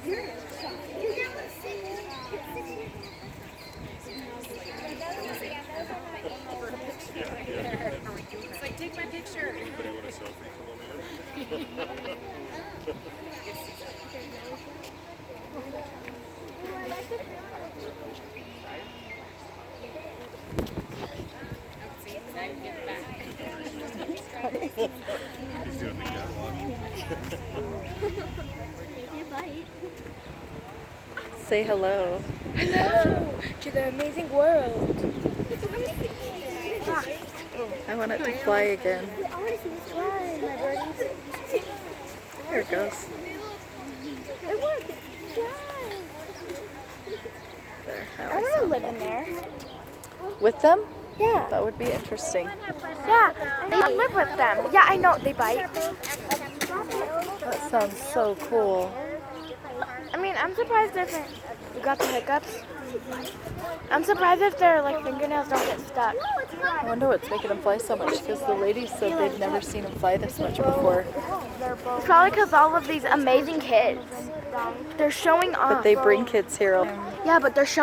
It's like, take my picture. Anybody want a selfie? Come on in. See, now you get back. He's doing the catwalk. Say hello. Hello to the amazing world. I want it to fly again. I want to see this fly, my birdies. There it goes. I want to fly. There. Now I I want to saw live in there. it. With them? Yeah. That would be interesting. Yeah, I live with them. Yeah, I know, they bite. That sounds so cool. I mean, I'm surprised if you got the hiccups. I'm surprised if their like fingernails don't get stuck. I wonder what's making them fly so much, because the ladies said they've never seen them fly this much before. It's probably because all of these amazing kids, they're showing off. But they bring kids here. Yeah, but they're showing